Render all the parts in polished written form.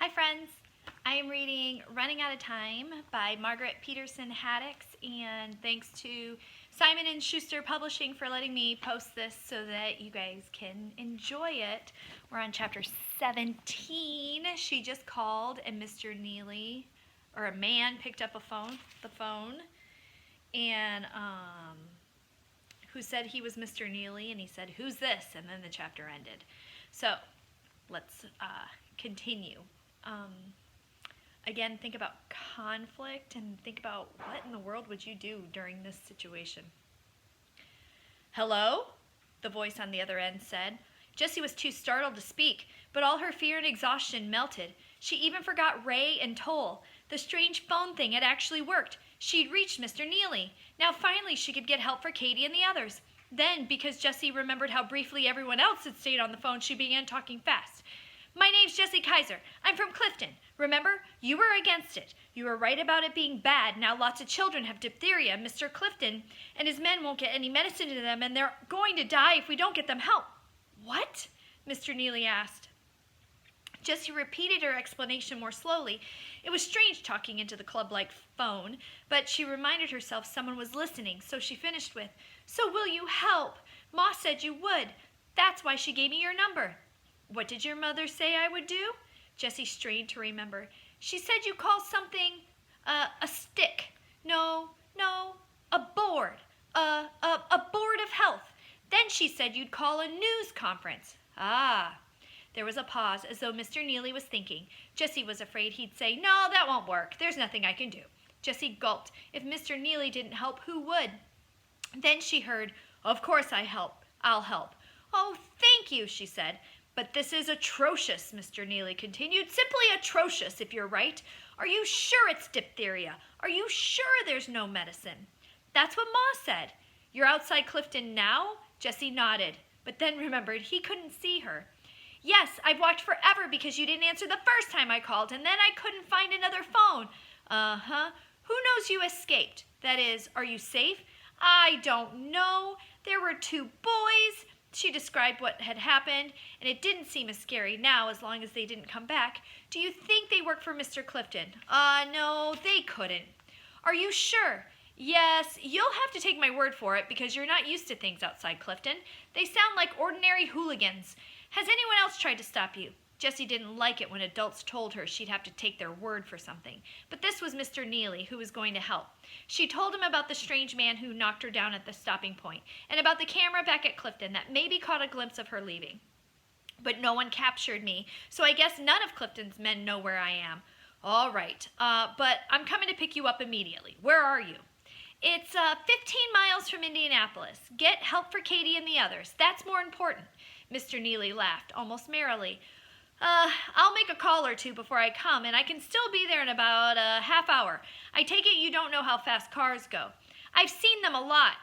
Hi friends, I am reading Running Out of Time by Margaret Peterson Haddix, and thanks to Simon & Schuster Publishing for letting me post this so that you guys can enjoy it. We're on chapter 17. She just called and Mr. Neely, or a man picked up the phone, and who said he was Mr. Neely, and he said, "Who's this?" And then the chapter ended. So let's continue. Again, think about conflict and think about what in the world would you do during this situation. "Hello?" the voice on the other end said. Jessie was too startled to speak, but all her fear and exhaustion melted. She even forgot Ray and Toll. The strange phone thing had actually worked. She'd reached Mr. Neely. Now finally she could get help for Katie and the others. Then, because Jessie remembered how briefly everyone else had stayed on the phone, she began talking fast. "My name's Jessie Kaiser. I'm from Clifton. Remember? You were against it. You were right about it being bad. Now lots of children have diphtheria. Mr. Clifton and his men won't get any medicine to them, and they're going to die if we don't get them help." "What?" Mr. Neely asked. Jessie repeated her explanation more slowly. It was strange talking into the club-like phone, but she reminded herself someone was listening, so she finished with, "So will you help? Ma said you would. That's why she gave me your number." "What did your mother say I would do?" Jessie strained to remember. "She said you call something, a stick. No, a board. A board of health. Then she said you'd call a news conference." "Ah." There was a pause, as though Mr. Neely was thinking. Jessie was afraid he'd say, "No, that won't work. There's nothing I can do." Jessie gulped. If Mr. Neely didn't help, who would? Then she heard, "Of course I'll help." "Oh, thank you," she said. "But this is atrocious," Mr. Neely continued. "Simply atrocious, if you're right. Are you sure it's diphtheria? Are you sure there's no medicine?" "That's what Ma said." "You're outside Clifton now?" Jessie nodded, but then remembered he couldn't see her. "Yes, I've walked forever because you didn't answer the first time I called, and then I couldn't find another phone." "Uh-huh. Who knows you escaped? That is, are you safe?" "I don't know. There were two boys." She described what had happened, and it didn't seem as scary now as long as they didn't come back. "Do you think they work for Mr. Clifton?" No, they couldn't." "Are you sure?" "Yes, you'll have to take my word for it because you're not used to things outside Clifton. They sound like ordinary hooligans. Has anyone else tried to stop you?" Jessie didn't like it when adults told her she'd have to take their word for something. But this was Mr. Neely, who was going to help. She told him about the strange man who knocked her down at the stopping point, and about the camera back at Clifton that maybe caught a glimpse of her leaving. "But no one captured me, so I guess none of Clifton's men know where I am." "All right, but I'm coming to pick you up immediately. Where are you?" "It's 15 miles from Indianapolis. Get help for Katie and the others. That's more important." Mr. Neely laughed, almost merrily. I'll make a call or two before I come, and I can still be there in about a half hour. I take it you don't know how fast cars go." I've seen a lot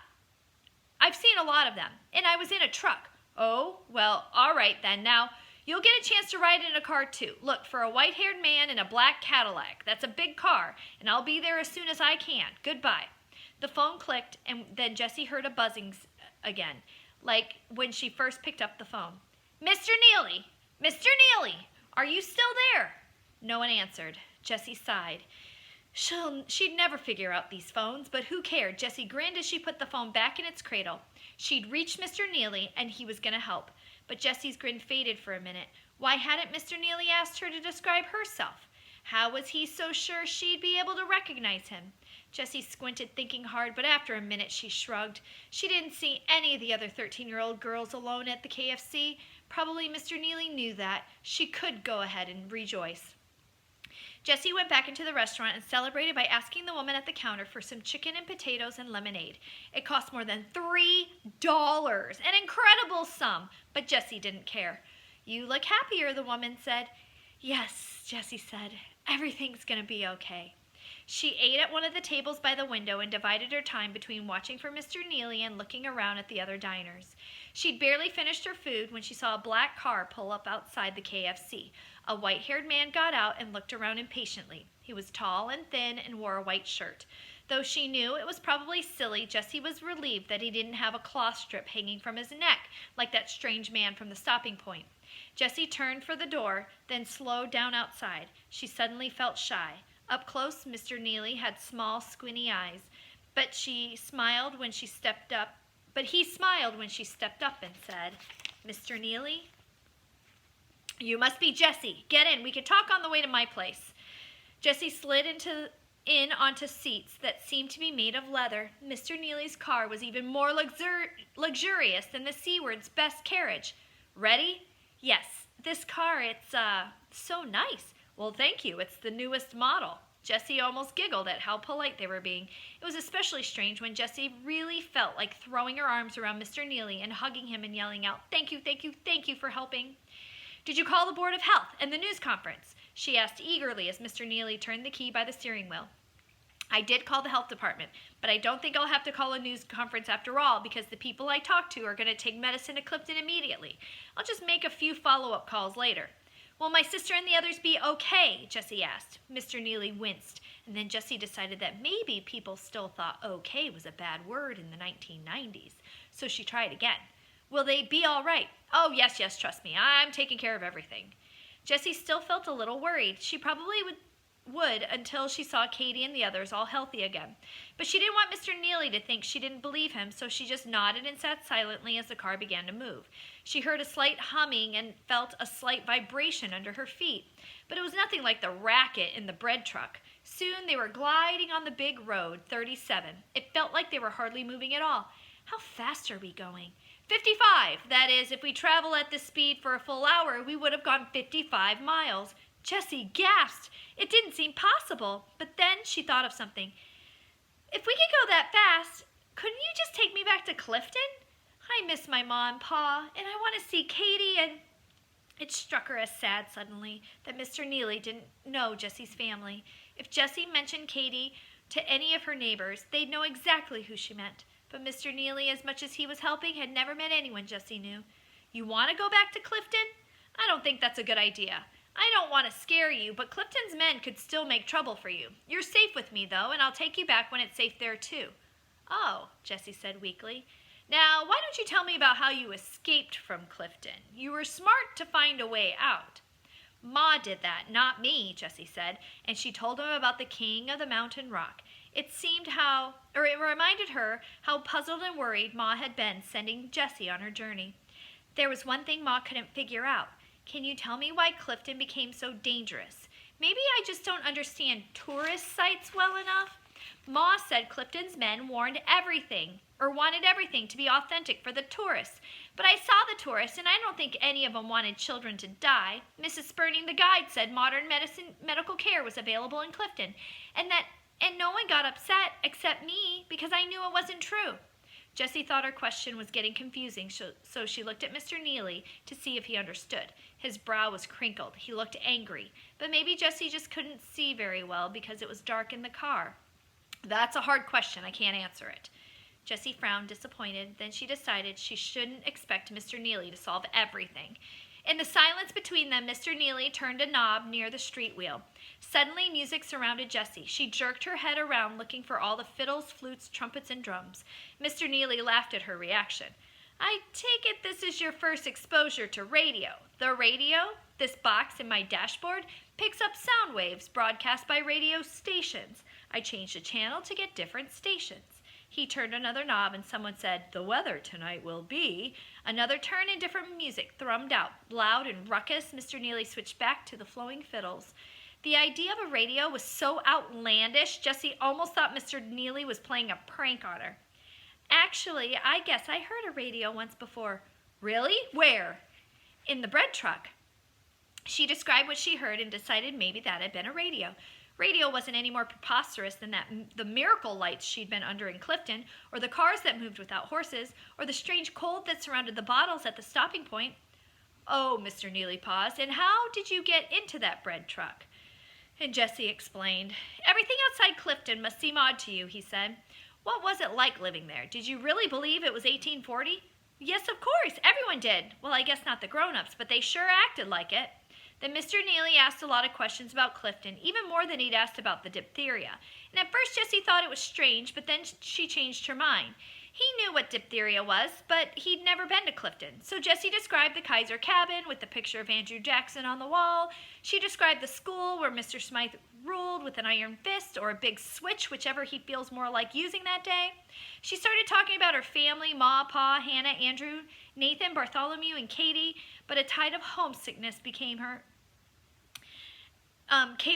of them, and I was in a truck." "Oh, well, all right then. Now, you'll get a chance to ride in a car too. Look for a white-haired man in a black Cadillac. That's a big car, and I'll be there as soon as I can. Goodbye." The phone clicked, and then Jessie heard a buzzing again, like when she first picked up the phone. "Mr. Neely! Mr. Neely! Are you still there?" No one answered. Jessie sighed. She'd never figure out these phones, but who cared? Jessie grinned as she put the phone back in its cradle. She'd reached Mr. Neely, and he was going to help. But Jessie's grin faded for a minute. Why hadn't Mr. Neely asked her to describe herself? How was he so sure she'd be able to recognize him? Jessie squinted, thinking hard, but after a minute she shrugged. She didn't see any of the other 13-year-old girls alone at the KFC. Probably Mr. Neely knew that. She could go ahead and rejoice. Jessie went back into the restaurant and celebrated by asking the woman at the counter for some chicken and potatoes and lemonade. It cost more than $3, an incredible sum, but Jessie didn't care. "You look happier," the woman said. "Yes," Jessie said. "Everything's going to be okay." She ate at one of the tables by the window and divided her time between watching for Mr. Neely and looking around at the other diners. She'd barely finished her food when she saw a black car pull up outside the KFC. A white-haired man got out and looked around impatiently. He was tall and thin and wore a white shirt. Though she knew it was probably silly, Jessie was relieved that he didn't have a cloth strip hanging from his neck like that strange man from the stopping point. Jessie turned for the door, then slowed down outside. She suddenly felt shy. Up close, Mr. Neely had small, squinty eyes, but he smiled when she stepped up and said, "Mr. Neely, you must be Jessie. Get in. We can talk on the way to my place." Jessie slid in onto seats that seemed to be made of leather. Mr. Neely's car was even more luxurious than the Seaward's best carriage. "Ready?" "Yes. This car, it's so nice." "Well, thank you. It's the newest model." Jessie almost giggled at how polite they were being. It was especially strange when Jessie really felt like throwing her arms around Mr. Neely and hugging him and yelling out, "Thank you, thank you, thank you for helping." "Did you call the Board of Health and the news conference?" she asked eagerly as Mr. Neely turned the key by the steering wheel. "I did call the health department, but I don't think I'll have to call a news conference after all because the people I talked to are going to take medicine to Clifton immediately. I'll just make a few follow-up calls later." "Will my sister and the others be okay?" Jessie asked. Mr. Neely winced, and then Jessie decided that maybe people still thought okay was a bad word in the 1990s, so she tried again. "Will they be all right?" "Oh, yes, trust me. I'm taking care of everything." Jessie still felt a little worried. She probably would until she saw Katie and the others all healthy again. But she didn't want Mr. Neely to think she didn't believe him, so she just nodded and sat silently as the car began to move. She heard a slight humming and felt a slight vibration under her feet, but it was nothing like the racket in the bread truck. Soon they were gliding on the big road, 37. It felt like they were hardly moving at all. "How fast are we going?" 55. That is, if we travel at this speed for a full hour, we would have gone 55 miles. Jessie gasped. It didn't seem possible, but then she thought of something. "If we could go that fast, couldn't you just take me back to Clifton? I miss my ma and pa, and I want to see Katie and—" It struck her as sad suddenly that Mr. Neely didn't know Jessie's family. If Jessie mentioned Katie to any of her neighbors, they'd know exactly who she meant. But Mr. Neely, as much as he was helping, had never met anyone Jessie knew. "You want to go back to Clifton? I don't think that's a good idea. I don't want to scare you, but Clifton's men could still make trouble for you. You're safe with me, though, and I'll take you back when it's safe there, too." "Oh," Jessie said weakly. "Now, why don't you tell me about how you escaped from Clifton? You were smart to find a way out." "Ma did that, not me," Jessie said, and she told him about the King of the Mountain Rock. It reminded her how puzzled and worried Ma had been sending Jessie on her journey. "There was one thing Ma couldn't figure out. Can you tell me why Clifton became so dangerous? Maybe I just don't understand tourist sites well enough. Ma said Clifton's men wanted everything to be authentic for the tourists. But I saw the tourists, and I don't think any of them wanted children to die. Mrs. Spurning, the guide, said modern medical care was available in Clifton, and no one got upset except me because I knew it wasn't true." Jessie thought her question was getting confusing, so she looked at Mr. Neely to see if he understood. His brow was crinkled. He looked angry, but maybe Jessie just couldn't see very well because it was dark in the car. "That's a hard question. I can't answer it." Jessie frowned, disappointed. Then she decided she shouldn't expect Mr. Neely to solve everything. In the silence between them, Mr. Neely turned a knob near the street wheel. Suddenly, music surrounded Jessie. She jerked her head around, looking for all the fiddles, flutes, trumpets, and drums. Mr. Neely laughed at her reaction. "I take it this is your first exposure to radio. The radio, this box in my dashboard, picks up sound waves broadcast by radio stations. I changed the channel to get different stations." He turned another knob and someone said, "The weather tonight will be..." Another turn and different music thrummed out. Loud and ruckus, Mr. Neely switched back to the flowing fiddles. The idea of a radio was so outlandish, Jessie almost thought Mr. Neely was playing a prank on her. "Actually, I guess I heard a radio once before." "Really? Where?" "In the bread truck." She described what she heard and decided maybe that had been a radio. Radio wasn't any more preposterous than the miracle lights she'd been under in Clifton, or the cars that moved without horses, or the strange cold that surrounded the bottles at the stopping point. "Oh," Mr. Neely paused, "and how did you get into that bread truck?" And Jessie explained. "Everything outside Clifton must seem odd to you," he said. "What was it like living there? Did you really believe it was 1840? "Yes, of course, everyone did. Well, I guess not the grown-ups, but they sure acted like it." Then Mr. Neely asked a lot of questions about Clifton, even more than he'd asked about the diphtheria. And at first Jessie thought it was strange, but then she changed her mind. He knew what diphtheria was, but he'd never been to Clifton. So Jessie described the Kaiser cabin with the picture of Andrew Jackson on the wall. She described the school where Mr. Smythe ruled with an iron fist or a big switch, whichever he feels more like using that day. She started talking about her family, Ma, Pa, Hannah, Andrew, Nathan, Bartholomew, and Katie, but a tide of homesickness came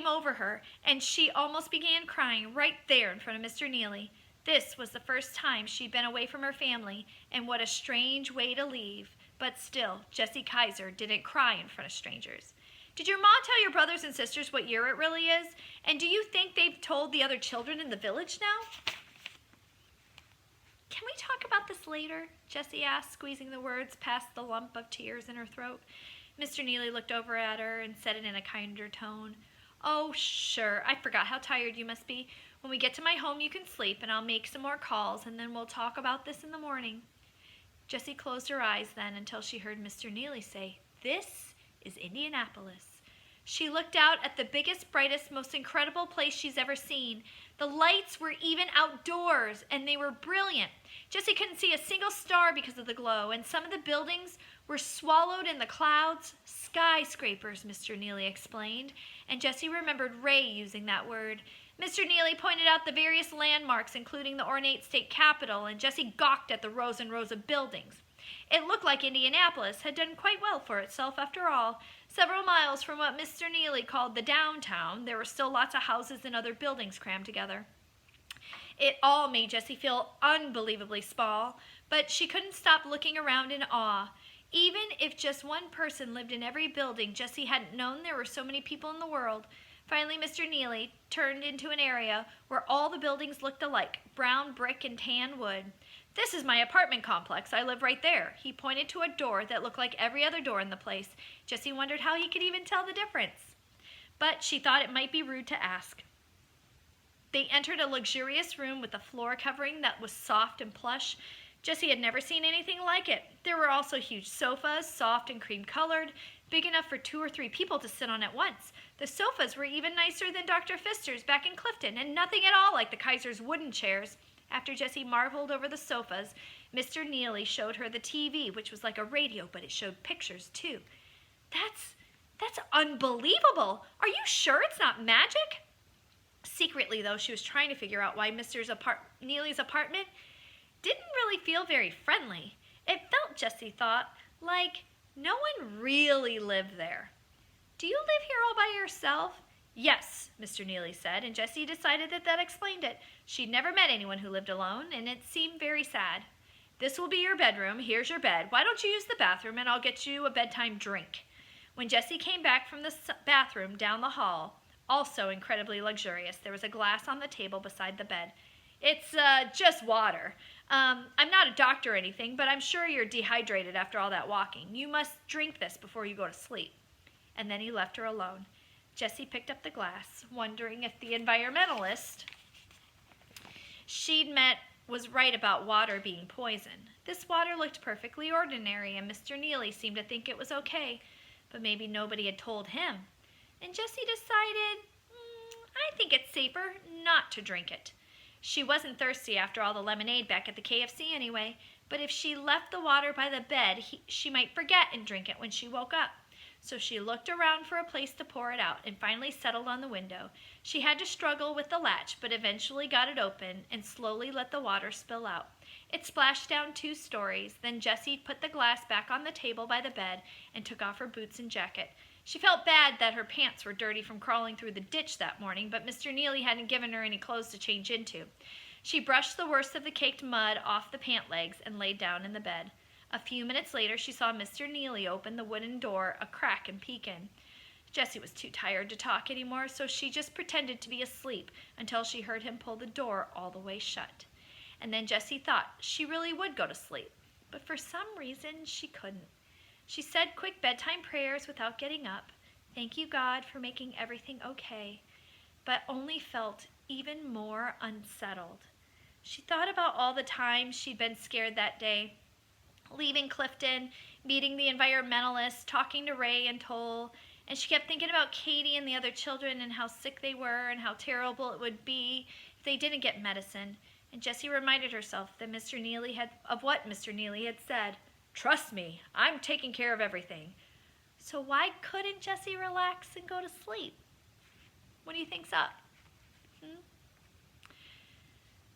over her, and she almost began crying right there in front of Mr. Neely. This was the first time she'd been away from her family, and what a strange way to leave. But still, Jessie Kaiser didn't cry in front of strangers. Did your mom tell your brothers and sisters what year it really is? And do you think they've told the other children in the village now? Can we talk about this later? Jessie asked, squeezing the words past the lump of tears in her throat. Mr. Neely looked over at her and said it in a kinder tone. Oh, sure. I forgot how tired you must be. When we get to my home, you can sleep, and I'll make some more calls, and then we'll talk about this in the morning. Jessie closed her eyes then until she heard Mr. Neely say, "This is Indianapolis." She looked out at the biggest, brightest, most incredible place she's ever seen. The lights were even outdoors, and they were brilliant. Jessie couldn't see a single star because of the glow, and some of the buildings were swallowed in the clouds. Skyscrapers, Mr. Neely explained, and Jessie remembered Ray using that word. Mr. Neely pointed out the various landmarks, including the ornate state capitol, and Jessie gawked at the rows and rows of buildings. It looked like Indianapolis had done quite well for itself after all. Several miles from what Mr. Neely called the downtown, there were still lots of houses and other buildings crammed together. It all made Jessie feel unbelievably small, but she couldn't stop looking around in awe. Even if just one person lived in every building, Jessie hadn't known there were so many people in the world. Finally, Mr. Neely turned into an area where all the buildings looked alike, brown brick and tan wood. "This is my apartment complex. I live right there." He pointed to a door that looked like every other door in the place. Jessie wondered how he could even tell the difference, but she thought it might be rude to ask. They entered a luxurious room with a floor covering that was soft and plush. Jessie had never seen anything like it. There were also huge sofas, soft and cream-colored, big enough for 2 or 3 people to sit on at once. The sofas were even nicer than Dr. Pfister's back in Clifton, and nothing at all like the Kaiser's wooden chairs. After Jessie marveled over the sofas, Mr. Neely showed her the TV, which was like a radio, but it showed pictures too. That's unbelievable! Are you sure it's not magic? Secretly, though, she was trying to figure out why Neely's apartment didn't really feel very friendly. It felt, Jessie thought, like no one really lived there. "Do you live here all by yourself?" "Yes," Mr. Neely said, and Jessie decided that explained it. She'd never met anyone who lived alone, and it seemed very sad. "This will be your bedroom. Here's your bed. Why don't you use the bathroom, and I'll get you a bedtime drink." When Jessie came back from the bathroom down the hall, also incredibly luxurious, there was a glass on the table beside the bed. "It's just water. I'm not a doctor or anything, but I'm sure you're dehydrated after all that walking. You must drink this before you go to sleep." And then he left her alone. Jessie picked up the glass, wondering if the environmentalist she'd met was right about water being poison. This water looked perfectly ordinary, and Mr. Neely seemed to think it was okay, but maybe nobody had told him. And Jessie decided, I think it's safer not to drink it. She wasn't thirsty after all the lemonade back at the KFC anyway, but if she left the water by the bed, she might forget and drink it when she woke up. So she looked around for a place to pour it out and finally settled on the window. She had to struggle with the latch, but eventually got it open and slowly let the water spill out. It splashed down 2 stories. Then Jessie put the glass back on the table by the bed and took off her boots and jacket. She felt bad that her pants were dirty from crawling through the ditch that morning, but Mr. Neely hadn't given her any clothes to change into. She brushed the worst of the caked mud off the pant legs and laid down in the bed. A few minutes later, she saw Mr. Neely open the wooden door a crack and peek in. Jessie was too tired to talk anymore, so she just pretended to be asleep until she heard him pull the door all the way shut. And then Jessie thought she really would go to sleep, but for some reason she couldn't. She said quick bedtime prayers without getting up. Thank you, God, for making everything okay, but only felt even more unsettled. She thought about all the times she'd been scared that day, leaving Clifton, meeting the environmentalists, talking to Ray and Toll, and she kept thinking about Katie and the other children and how sick they were and how terrible it would be if they didn't get medicine. and Jessie reminded herself that of what Mr. Neely had said. "Trust me, I'm taking care of everything." So why couldn't Jessie relax and go to sleep? What do you think's up?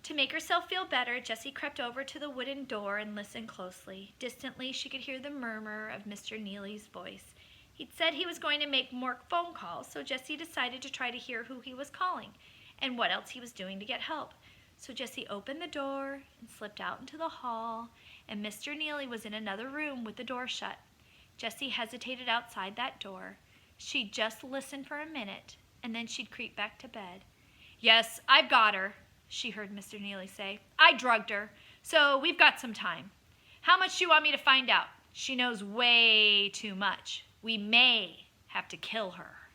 To make herself feel better, Jessie crept over to the wooden door and listened closely. Distantly, she could hear the murmur of Mr. Neely's voice. He'd said he was going to make more phone calls, so Jessie decided to try to hear who he was calling and what else he was doing to get help. So Jessie opened the door and slipped out into the hall, and Mr. Neely was in another room with the door shut. Jessie hesitated outside that door. She'd just listen for a minute, and then she'd creep back to bed. "Yes, I've got her," she heard Mr. Neely say. "I drugged her, so we've got some time. How much do you want me to find out? She knows way too much. We may have to kill her."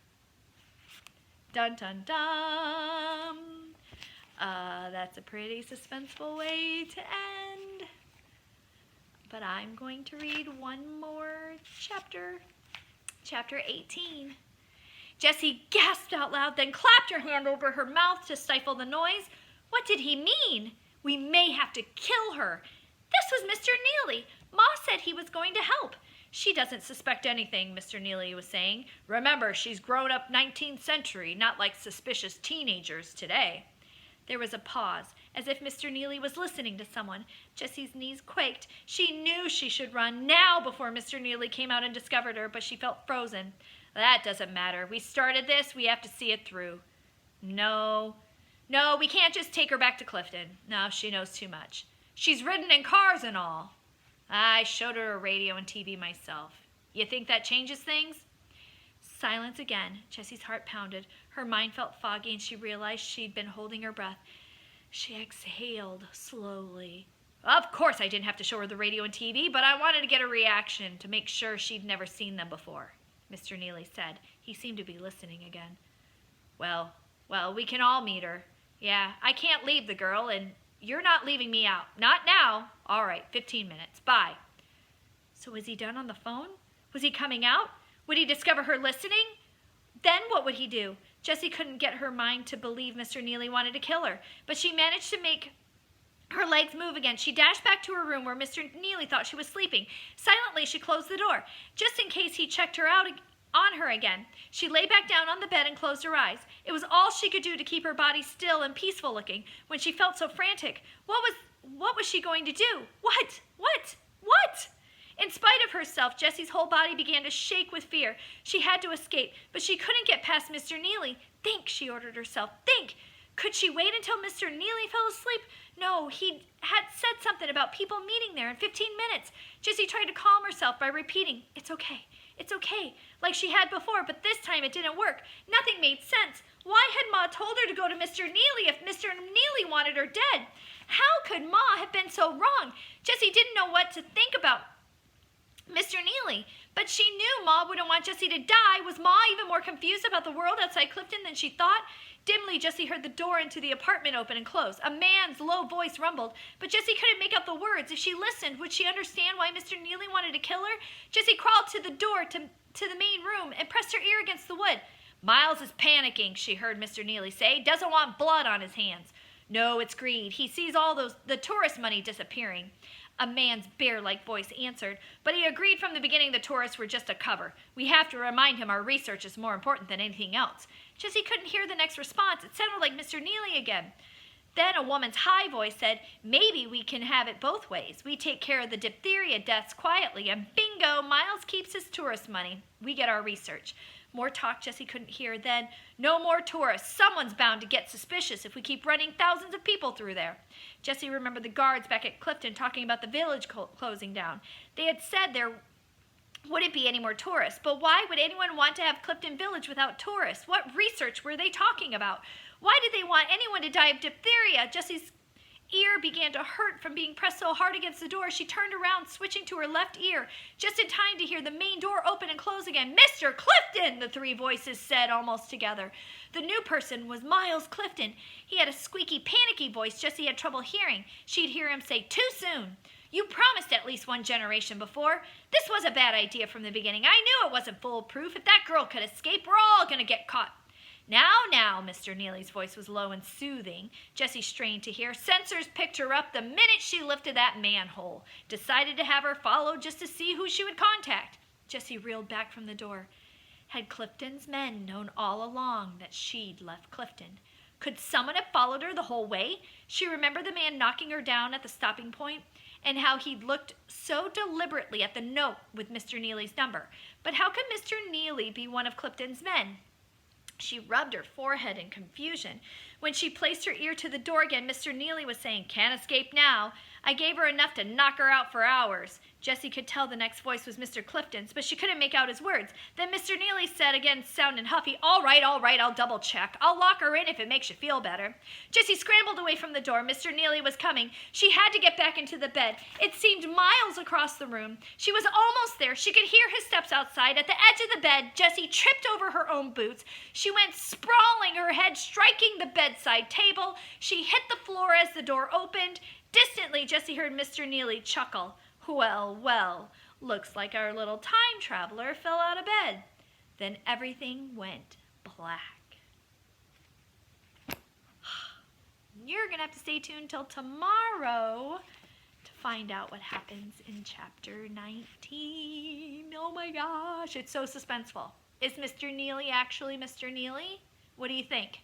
Dun dun dun. That's a pretty suspenseful way to end. But I'm going to read one more chapter. Chapter 18. Jessie gasped out loud, then clapped her hand over her mouth to stifle the noise. What did he mean? We may have to kill her. This was Mr. Neely. Ma said he was going to help. She doesn't suspect anything, Mr. Neely was saying. Remember, she's grown up 19th century, not like suspicious teenagers today. There was a pause, as if Mr. Neely was listening to someone. Jessie's knees quaked. She knew she should run now before Mr. Neely came out and discovered her, but she felt frozen. That doesn't matter. We started this. We have to see it through. No, we can't just take her back to Clifton. No, she knows too much. She's ridden in cars and all. I showed her a radio and TV myself. You think that changes things? Silence again. Jessie's heart pounded. Her mind felt foggy, and she realized she'd been holding her breath. She exhaled slowly. Of course I didn't have to show her the radio and TV, but I wanted to get a reaction to make sure she'd never seen them before, Mr. Neely said. He seemed to be listening again. Well, we can all meet her. Yeah, I can't leave the girl, and you're not leaving me out. Not now. All right, 15 minutes. Bye. So was he done on the phone? Was he coming out? Would he discover her listening? Then what would he do? Jessie couldn't get her mind to believe Mr. Neely wanted to kill her, but she managed to make her legs move again. She dashed back to her room where Mr. Neely thought she was sleeping. Silently, she closed the door, just in case he checked her out on her again. She lay back down on the bed and closed her eyes. It was all she could do to keep her body still and peaceful looking when she felt so frantic. What was she going to do? What? In spite of herself, Jessie's whole body began to shake with fear. She had to escape, but she couldn't get past Mr. Neely. Think, she ordered herself. Think! Could she wait until Mr. Neely fell asleep? No, he had said something about people meeting there in 15 minutes. Jessie tried to calm herself by repeating, "It's okay, like she had before, but this time it didn't work. Nothing made sense. Why had Ma told her to go to Mr. Neely if Mr. Neely wanted her dead? How could Ma have been so wrong? Jessie didn't know what to think about Mr. Neely, but she knew Ma wouldn't want Jessie to die. Was Ma even more confused about the world outside Clifton than she thought? Dimly, Jessie heard the door into the apartment open and close. A man's low voice rumbled, but Jessie couldn't make out the words. If she listened, would she understand why Mr. Neely wanted to kill her? Jessie crawled to the door to the main room and pressed her ear against the wood. Miles is panicking, she heard Mr. Neely say. Doesn't want blood on his hands. No, it's greed. He sees all the tourist money disappearing. A man's bear-like voice answered, but he agreed from the beginning the tourists were just a cover. We have to remind him our research is more important than anything else. Jessie couldn't hear the next response. It sounded like Mr. Neely again. Then a woman's high voice said, maybe we can have it both ways. We take care of the diphtheria deaths quietly, and bingo, Miles keeps his tourist money. We get our research. More talk Jessie couldn't hear. Then, no more tourists. Someone's bound to get suspicious if we keep running thousands of people through there. Jessie remembered the guards back at Clifton talking about the village closing down. They had said there wouldn't be any more tourists, but why would anyone want to have Clifton Village without tourists? What research were they talking about? Why did they want anyone to die of diphtheria? Jessie's ear began to hurt from being pressed so hard against the door. She turned around, switching to her left ear, just in time to hear the main door open and close again. Mr. Clifton, the three voices said almost together. The new person was Miles Clifton. He had a squeaky, panicky voice Jessie had trouble hearing. She'd hear him say, too soon. You promised at least one generation before. This was a bad idea from the beginning. I knew it wasn't foolproof. If that girl could escape, we're all going to get caught. Now, Mr. Neely's voice was low and soothing. Jessie strained to hear. Sensors picked her up the minute she lifted that manhole. Decided to have her followed just to see who she would contact. Jessie reeled back from the door. Had Clifton's men known all along that she'd left Clifton? Could someone have followed her the whole way? She remembered the man knocking her down at the stopping point, and how he'd looked so deliberately at the note with Mr. Neely's number. But how could Mr. Neely be one of Clifton's men? She rubbed her forehead in confusion. When she placed her ear to the door again, Mr. Neely was saying, "Can't escape now. I gave her enough to knock her out for hours." Jessie could tell the next voice was Mr. Clifton's, but she couldn't make out his words. Then Mr. Neely said again, sounding huffy, all right, I'll double check. I'll lock her in if it makes you feel better." Jessie scrambled away from the door. Mr. Neely was coming. She had to get back into the bed. It seemed miles across the room. She was almost there. She could hear his steps outside. At the edge of the bed, Jessie tripped over her own boots. She went sprawling, her head striking the bedside table. She hit the floor as the door opened. Distantly, Jessie heard Mr. Neely chuckle. Well, looks like our little time traveler fell out of bed." Then everything went black. You're going to have to stay tuned till tomorrow to find out what happens in chapter 19. Oh my gosh, it's so suspenseful. Is Mr. Neely actually Mr. Neely? What do you think?